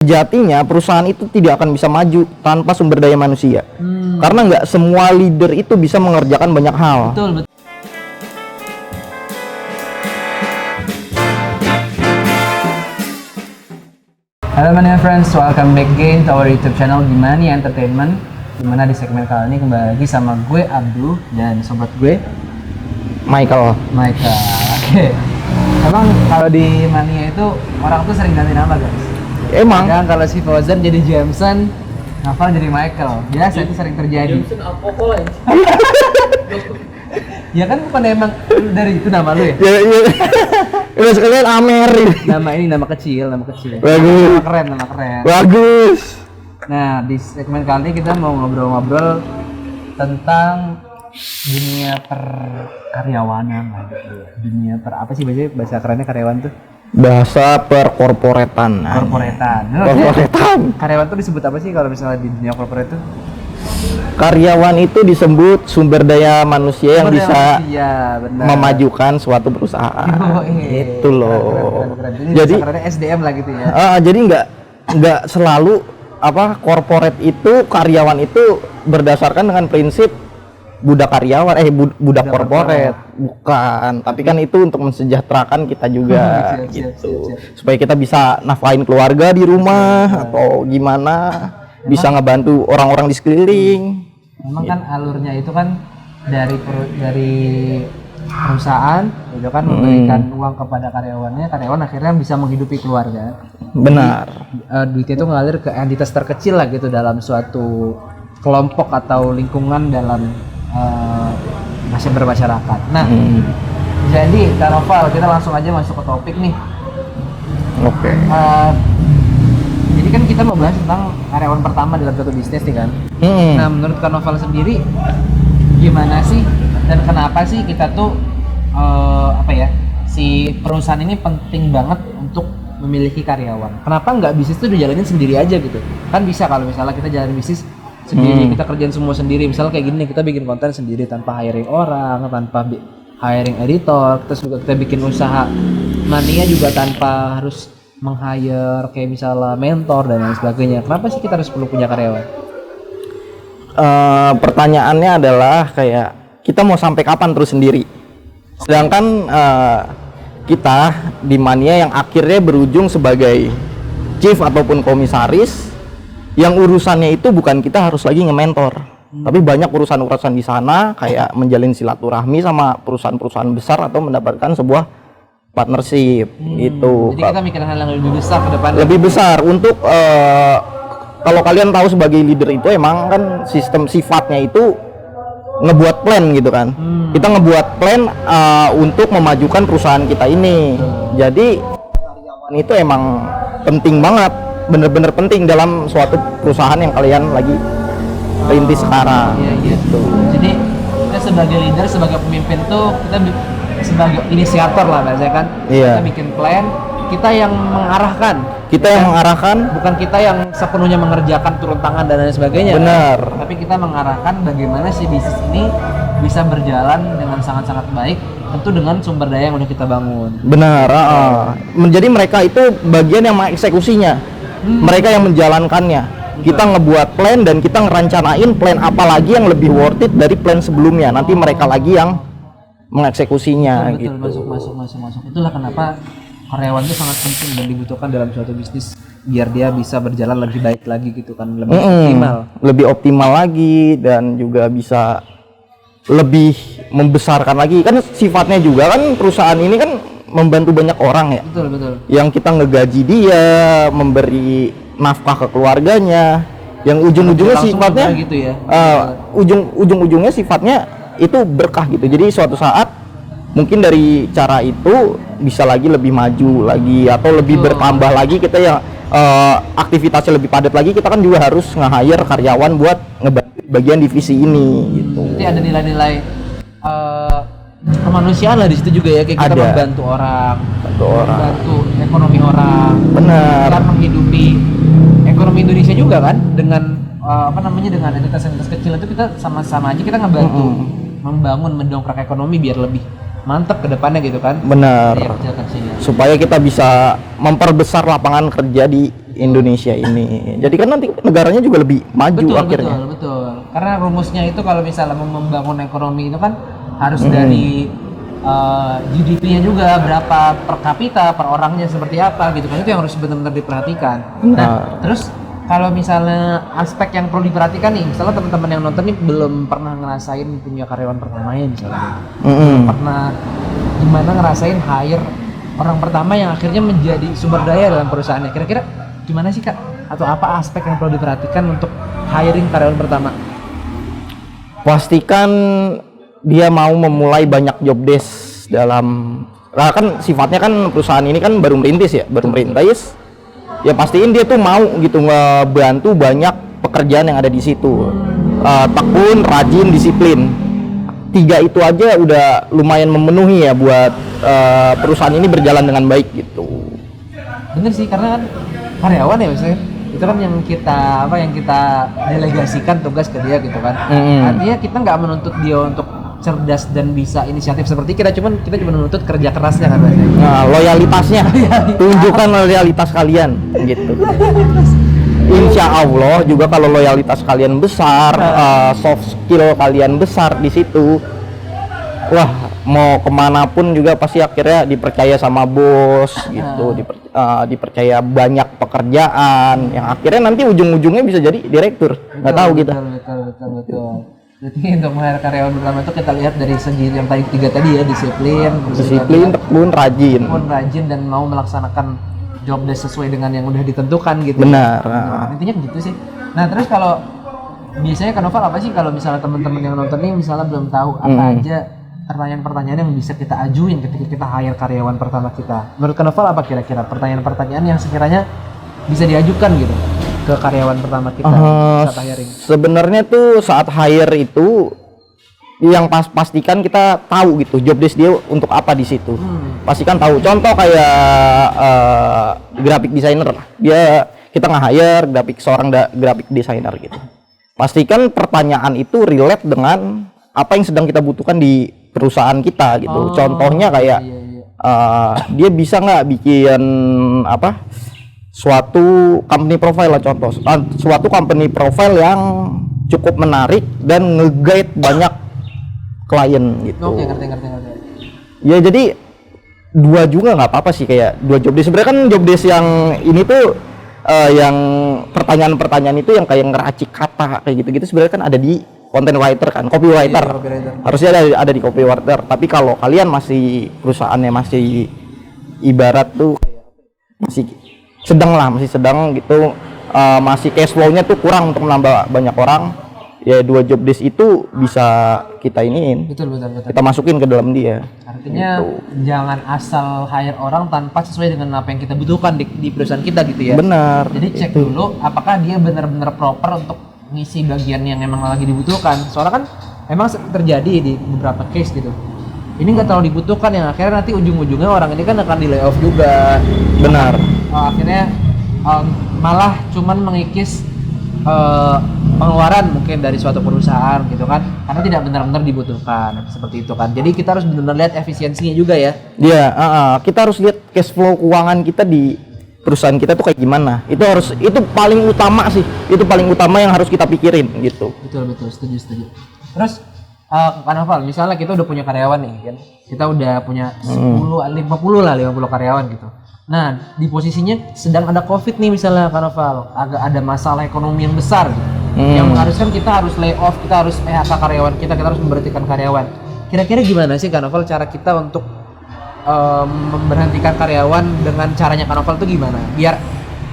Sejatinya perusahaan itu tidak akan bisa maju tanpa sumber daya manusia. Karena nggak semua leader itu bisa mengerjakan banyak hal. Betul, betul. Halo Money Friends, welcome back again to our YouTube channel Money Entertainment. Dimana di segmen kali ini kembali lagi sama gue Abdul dan sobat gue Michael. Oke. Emang kalau di Mania itu orang tuh sering ganti nama guys. Emang Kadang kalau si Fauzan jadi Jameson, Naval jadi Michael. Biasa itu sering terjadi. Jameson alkohol aja. Ya kan bukan emang dari itu nama lu ya? ya. Udah sekalian Amer. Nama ini nama kecil. Bagus. Nama keren. Bagus. Nah, di segmen kali ini kita mau ngobrol-ngobrol tentang dunia perkaryawanan lah gitu. Dunia apa sih bahasa kerennya karyawan tuh? Bahasa perkorporetan. Korporetan. Korporetan. Karyawan tuh disebut apa sih kalau misalnya di dunia korporat tuh? Karyawan itu disebut sumber daya manusia yang bisa benar. memajukan suatu perusahaan. Itu loh. Keren. Jadi kerennya SDM lah gitu ya. jadi nggak selalu corporate itu karyawan itu berdasarkan dengan prinsip budak karyawan budak korporat, bukan, tapi kan itu untuk mensejahterakan kita juga siap. Supaya kita bisa nafkahin keluarga di rumah atau gimana, bisa ngebantu orang-orang di sekeliling. Memang kan alurnya itu kan dari perusahaan itu kan memberikan uang kepada karyawannya, karyawan akhirnya bisa menghidupi keluarga. Benar. Duitnya itu ngalir ke entitas terkecil lah gitu dalam suatu kelompok atau lingkungan dalam bermasyarakat. Nah, jadi Kak Noval, kita langsung aja masuk ke topik nih. Oke. Jadi kan kita mau bahas tentang karyawan pertama dalam suatu bisnis nih kan. Nah, menurut Kak Noval sendiri gimana sih dan kenapa sih kita tuh si perusahaan ini penting banget untuk memiliki karyawan? Kenapa nggak bisnis tuh dijalanin sendiri aja gitu? Kan bisa kalau misalnya kita jalan bisnis sendiri, kita kerjain semua sendiri. Misalnya kayak gini, kita bikin konten sendiri tanpa hiring orang, tanpa hiring editor, terus juga kita bikin usaha Mania juga tanpa harus meng-hire kayak misalnya mentor dan lain sebagainya. Kenapa sih kita harus perlu punya karyawan? Pertanyaannya adalah kayak kita mau sampai kapan terus sendiri? Sedangkan kita di Mania yang akhirnya berujung sebagai chief ataupun komisaris, yang urusannya itu bukan kita harus lagi nge-mentor, tapi banyak urusan-urusan di sana kayak menjalin silaturahmi sama perusahaan-perusahaan besar atau mendapatkan sebuah partnership gitu. Jadi kita mikirin hal yang lebih besar ke depan. Lebih besar untuk kalau kalian tahu sebagai leader itu emang kan sistem sifatnya itu ngebuat plan gitu kan. Kita ngebuat plan untuk memajukan perusahaan kita ini. Jadi karyawan itu emang penting banget, bener-bener penting dalam suatu perusahaan yang kalian lagi rintis sekarang. Gitu. Jadi kita sebagai leader, sebagai pemimpin tuh kita sebagai inisiator lah biasanya kan. Kita bikin plan, kita yang mengarahkan. Bukan kita yang sepenuhnya mengerjakan turun tangan dan lain sebagainya. Benar. Kan? Tapi kita mengarahkan bagaimana si bisnis ini bisa berjalan dengan sangat-sangat baik, tentu dengan sumber daya yang udah kita bangun. Benar. Menjadi mereka itu bagian yang mengeksekusinya, mereka yang menjalankannya. Kita ngebuat plan dan kita ngerancanain plan apa lagi yang lebih worth it dari plan sebelumnya. Nanti mereka lagi yang mengeksekusinya. Betul, masuk. Itulah kenapa karyawan itu sangat penting dan dibutuhkan dalam suatu bisnis biar dia bisa berjalan lebih baik lagi gitu kan, lebih optimal lagi dan juga bisa lebih membesarkan lagi. Kan sifatnya juga kan perusahaan ini kan membantu banyak orang ya. Betul. Yang kita ngegaji dia, memberi nafkah ke keluarganya, yang ujung-ujungnya sifatnya gitu ya. Ujung-ujungnya sifatnya itu berkah gitu. Jadi suatu saat mungkin dari cara itu bisa lagi lebih maju lagi atau lebih bertambah lagi kita yang aktivitasnya lebih padat lagi. Kita kan juga harus nge-hire karyawan buat ngebantu bagian divisi ini gitu. Jadi ada nilai-nilai kemanusiaan lah di situ juga ya, kayak kita membantu orang, membantu ekonomi orang. Benar. Kita menghidupi ekonomi Indonesia juga kan dengan dengan entitas kecil itu kita sama-sama aja kita ngebantu membangun, mendongkrak ekonomi biar lebih mantap ke depannya gitu kan. Benar. Kecil-kecilnya. Supaya kita bisa memperbesar lapangan kerja di Indonesia ini. Jadi kan nanti negaranya juga lebih maju akhirnya. Betul. Karena rumusnya itu kalau misalnya mau membangun ekonomi itu kan harus dari GDP-nya juga berapa per kapita, per orangnya seperti apa gitu kan, itu yang harus benar-benar diperhatikan. Nah, terus kalau misalnya aspek yang perlu diperhatikan nih, misalnya teman-teman yang nonton nih belum pernah ngerasain punya karyawan pertamanya misalnya, belum pernah gimana ngerasain hire orang pertama yang akhirnya menjadi sumber daya dalam perusahaannya. Kira-kira gimana sih Kak? Atau apa aspek yang perlu diperhatikan untuk hiring karyawan pertama? Pastikan dia mau memulai banyak job desk kan sifatnya kan perusahaan ini kan baru merintis ya pastiin dia tuh mau gitu ngebantu banyak pekerjaan yang ada di situ. Tekun, rajin, disiplin. 3 itu aja udah lumayan memenuhi ya buat perusahaan ini berjalan dengan baik gitu. Bener sih, karena kan karyawan ya misalnya itu kan yang kita delegasikan tugas ke dia gitu kan. Artinya kita nggak menuntut dia untuk cerdas dan bisa inisiatif seperti kita cuma menuntut kerja kerasnya kan. Nah, loyalitasnya tunjukkan loyalitas kalian gitu. Insya Allah juga kalau loyalitas kalian besar, soft skill kalian besar di situ, wah mau kemanapun juga pasti akhirnya dipercaya sama bos gitu, dipercaya banyak pekerjaan yang akhirnya nanti ujung-ujungnya bisa jadi direktur, nggak tahu kita. Betul. Jadi untuk menghire karyawan pertama itu kita lihat dari segi yang tadi 3 tadi ya, disiplin, tekun, rajin dan mau melaksanakan job desk sesuai dengan yang udah ditentukan gitu. Benar. Intinya gitu sih. Nah terus kalau biasanya Kak Noval apa sih kalau misalnya teman-teman yang nonton ini misalnya belum tahu apa aja pertanyaan-pertanyaan yang bisa kita ajuin ketika kita hire karyawan pertama kita. Menurut Kak Noval apa kira-kira pertanyaan-pertanyaan yang sekiranya bisa diajukan gitu ke karyawan pertama kita saat hiring? Sebenarnya tuh saat hire itu yang pastikan kita tahu gitu job desk dia untuk apa di situ. Pastikan tahu. Contoh kayak graphic designer lah. Kita nge-hire seorang graphic designer gitu. Pastikan pertanyaan itu relate dengan apa yang sedang kita butuhkan di perusahaan kita gitu. Contohnya kayak dia bisa nggak bikin suatu company profile lah, contoh suatu company profile yang cukup menarik dan nge-guide banyak klien gitu. Oke, ngerti. Ya jadi 2 juga nggak apa-apa sih, kayak 2 job desk. Sebenarnya kan job desk yang ini tuh yang pertanyaan-pertanyaan itu yang kayak ngeracik kata kayak gitu-gitu sebenarnya kan ada di content writer kan, copywriter. Harusnya ada di copywriter. Tapi kalau kalian masih perusahaannya masih ibarat tuh masih sedang gitu, masih cash flow-nya tuh kurang untuk menambah banyak orang, ya 2 job desk itu bisa kita iniin. Betul. Kita masukin ke dalam dia. Artinya gitu. Jangan asal hire orang tanpa sesuai dengan apa yang kita butuhkan di perusahaan kita gitu ya. Benar. Jadi cek dulu apakah dia benar-benar proper untuk ngisi bagian yang emang lagi dibutuhkan. Soalnya kan emang terjadi di beberapa case gitu. Ini nggak terlalu dibutuhkan yang akhirnya nanti ujung-ujungnya orang ini kan akan di layoff juga. Benar. Akhirnya malah cuman mengikis pengeluaran mungkin dari suatu perusahaan gitu kan, karena tidak benar-benar dibutuhkan seperti itu kan. Jadi kita harus benar-benar lihat efisiensinya juga ya. Iya, kita harus lihat cash flow keuangan kita di perusahaan kita tuh kayak gimana. Itu paling utama sih. Itu paling utama yang harus kita pikirin gitu. Betul, setuju. Terus Kak Noval, misalnya kita udah punya karyawan nih kan. Kita udah punya 50 karyawan gitu. Nah, di posisinya sedang ada Covid nih misalnya Kak Noval, agak ada masalah ekonomi yang besar gitu. Yang mengharuskan kita harus lay off, kita harus PHK karyawan kita harus memberhentikan karyawan. Kira-kira gimana sih Kak Noval cara kita untuk memberhentikan karyawan dengan caranya Kak Noval itu gimana? Biar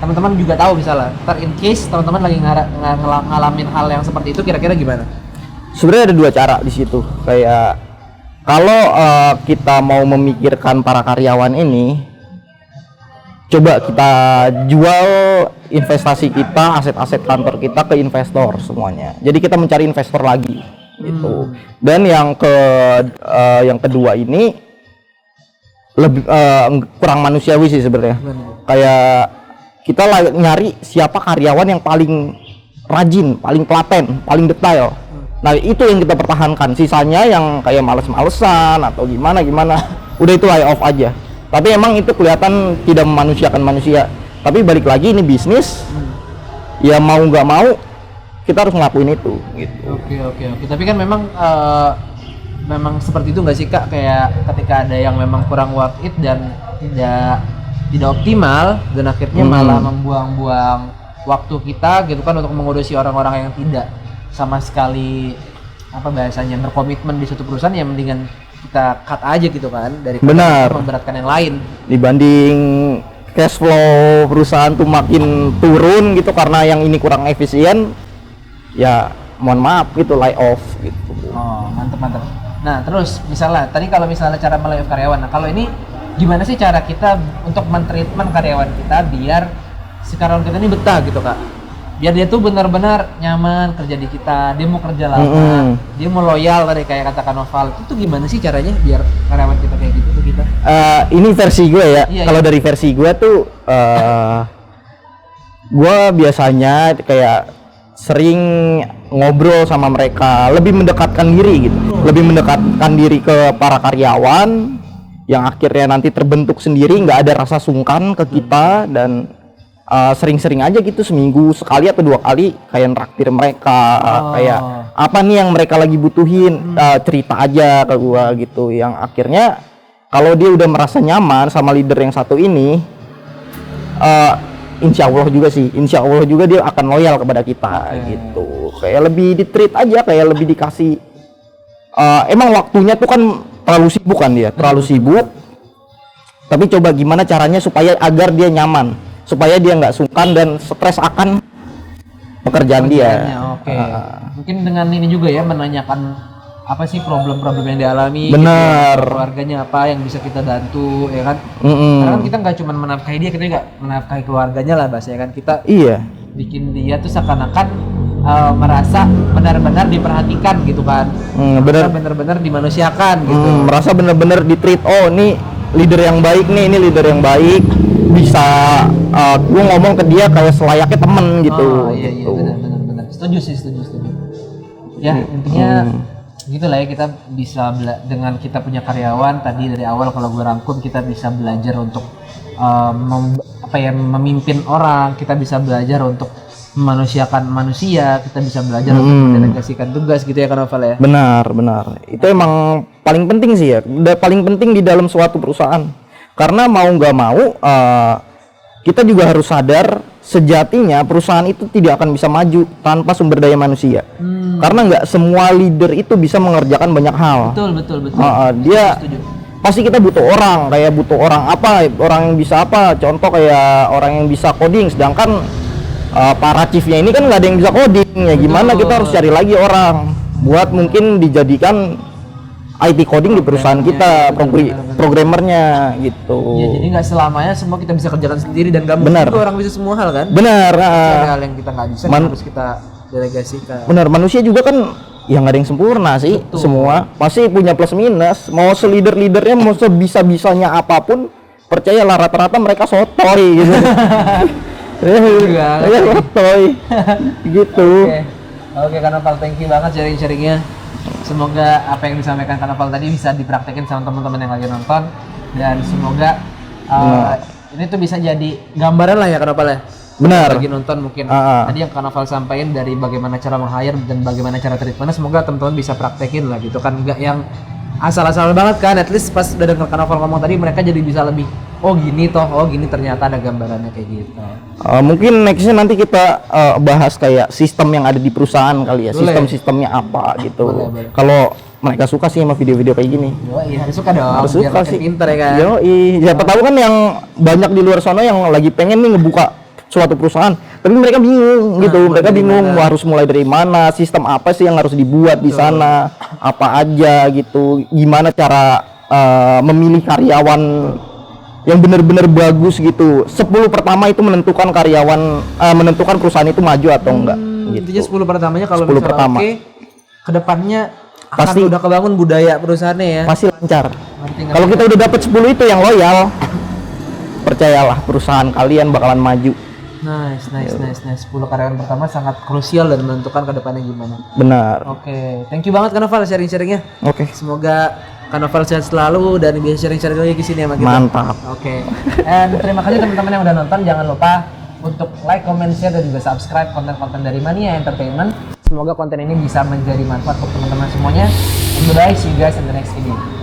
teman-teman juga tahu misalnya, in case teman-teman lagi ngalamin hal yang seperti itu, kira-kira gimana? Sebenarnya ada 2 cara di situ. Kayak kalau kita mau memikirkan para karyawan ini, coba kita jual investasi kita, aset-aset kantor kita ke investor semuanya. Jadi kita mencari investor lagi gitu. Dan yang kedua ini lebih kurang manusiawi sih sebenarnya. Kayak kita nyari siapa karyawan yang paling rajin, paling telaten, paling detail. Nah itu yang kita pertahankan. Sisanya yang kayak males-malesan atau gimana udah itu lay off aja. Tapi emang itu kelihatan tidak memanusiakan manusia. Tapi balik lagi ini bisnis, ya mau nggak mau kita harus ngelakuin itu gitu. Oke. Tapi kan memang seperti itu nggak sih Kak, kayak ketika ada yang memang kurang worth it dan tidak optimal dan akhirnya malah membuang-buang waktu kita gitu kan untuk mengurusi orang-orang yang tidak sama sekali berkomitmen di suatu perusahaan, yang mendingan kita cut aja gitu kan daripada memberatkan yang lain. Dibanding cash flow perusahaan tuh makin turun gitu karena yang ini kurang efisien, ya mohon maaf gitu, lay off gitu. Oh, mantap. Nah, terus kalau misalnya cara melay off karyawan. Nah, kalau ini gimana sih cara kita untuk men-treatment karyawan kita biar si karyawan kita ini betah gitu, Kak? Biar dia tuh benar-benar nyaman kerja di kita, dia mau kerja lama, dia mau loyal tadi kayak kata Kak Noval. Itu gimana sih caranya biar karyawan kita kayak gitu ke kita? Ini versi gue ya. Kalau dari versi gue tuh gue biasanya kayak sering ngobrol sama mereka, lebih mendekatkan diri gitu, lebih mendekatkan diri ke para karyawan yang akhirnya nanti terbentuk sendiri, nggak ada rasa sungkan ke kita, dan sering-sering aja gitu, seminggu sekali atau 2 kali kayak nraktir mereka, kayak apa nih yang mereka lagi butuhin, cerita aja ke gua gitu, yang akhirnya kalau dia udah merasa nyaman sama leader yang satu ini, insya Allah juga dia akan loyal kepada kita gitu. Kayak lebih di-treat aja, kayak lebih dikasih, emang waktunya tuh kan terlalu sibuk, tapi coba gimana caranya supaya agar dia nyaman, supaya dia nggak sungkan dan stres akan pekerjaan dia. Mungkin dengan ini juga ya, menanyakan apa sih problem-problem yang dialami, benar, gitu, keluarganya apa yang bisa kita bantu, ya kan? Karena kan kita nggak cuma menafkahi dia, kita juga menafkahi keluarganya lah, bahasa ya kan, kita bikin dia tuh seakan-akan merasa benar-benar diperhatikan gitu kan, benar-benar dimanusiakan gitu, merasa benar-benar di-treat, oh ini leader yang baik nih, ini leader yang baik, bisa gue ngomong ke dia kayak selayaknya temen gitu. Iya, benar. Setuju. Ya, intinya gitulah ya, kita bisa dengan kita punya karyawan tadi dari awal, kalau gue rangkum, kita bisa belajar untuk memimpin orang, kita bisa belajar untuk memanusiakan manusia, kita bisa belajar untuk mendelegasikan tugas gitu ya kan Novel ya. Benar. Itu emang paling penting sih ya, udah paling penting di dalam suatu perusahaan. Karena mau nggak mau kita juga harus sadar sejatinya perusahaan itu tidak akan bisa maju tanpa sumber daya manusia. Karena nggak semua leader itu bisa mengerjakan banyak hal. Betul. Dia pasti kita butuh orang orang yang bisa apa, contoh kayak orang yang bisa coding, sedangkan para chiefnya ini kan nggak ada yang bisa coding, ya gimana kita harus cari lagi orang buat mungkin dijadikan IT coding di perusahaan kita, programmernya gitu. Ya, jadi nggak selamanya semua kita bisa kerjakan sendiri, dan nggak mungkin orang bisa semua hal kan. Ada hal yang kita nggak bisa, harus kita delegasikan. Manusia juga kan yang nggak ada yang sempurna sih. Semua pasti punya plus minus. Mau seleader-leadernya mau sebisa-bisanya apapun, percayalah rata-rata mereka sotoy gitu. Sotoy gitu. Oke, Kak Noval, thank you banget sharing-sharingnya. Semoga apa yang disampaikan Kak Noval tadi bisa dipraktekin sama teman-teman yang lagi nonton, dan semoga ini tuh bisa jadi gambaran lah ya Kak Noval ya. Benar. Lagi nonton mungkin tadi yang Kak Noval sampaikan dari bagaimana cara meng-hire dan bagaimana cara treatmentnya, semoga teman-teman bisa praktekin lah gitu kan, enggak yang asal-asal banget kan. At least pas udah denger Kak Noval ngomong tadi, mereka jadi bisa lebih, oh gini ternyata ada gambarannya kayak gitu. Mungkin nextnya nanti kita bahas kayak sistem yang ada di perusahaan kali ya. Sistemnya apa gitu. Kalau mereka suka sih sama video-video kayak gini. Harus suka dong. Harus suka sih. Pinter ya kan. Siapa tahu kan yang banyak di luar sana yang lagi pengen nih ngebuka suatu perusahaan, tapi mereka bingung gitu. Mereka bingung harus mulai dari mana, sistem apa sih yang harus dibuat di sana, apa aja gitu. Gimana cara memilih karyawan yang benar-benar bagus gitu. 10 pertama itu menentukan menentukan perusahaan itu maju atau enggak gitu. Intinya 10 pertamanya kalau misalnya oke, kedepannya pasti udah kebangun budaya perusahaannya ya. Pasti lancar. Kalau kita udah dapet 10 itu yang loyal, percayalah perusahaan kalian bakalan maju. Nice. 10 karyawan pertama sangat krusial dan menentukan kedepannya gimana. Benar. Oke, thank you banget Kak Noval sharing-sharingnya. Oke. Semoga Kak Novel sehat selalu dan bisa sharing-sharing lagi di sini sama kita. Mantap. Oke. And terima kasih teman-teman yang udah nonton. Jangan lupa untuk like, comment, share dan juga subscribe konten-konten dari Mania Entertainment. Semoga konten ini bisa menjadi manfaat untuk teman-teman semuanya. And goodbye, see you guys in the next video.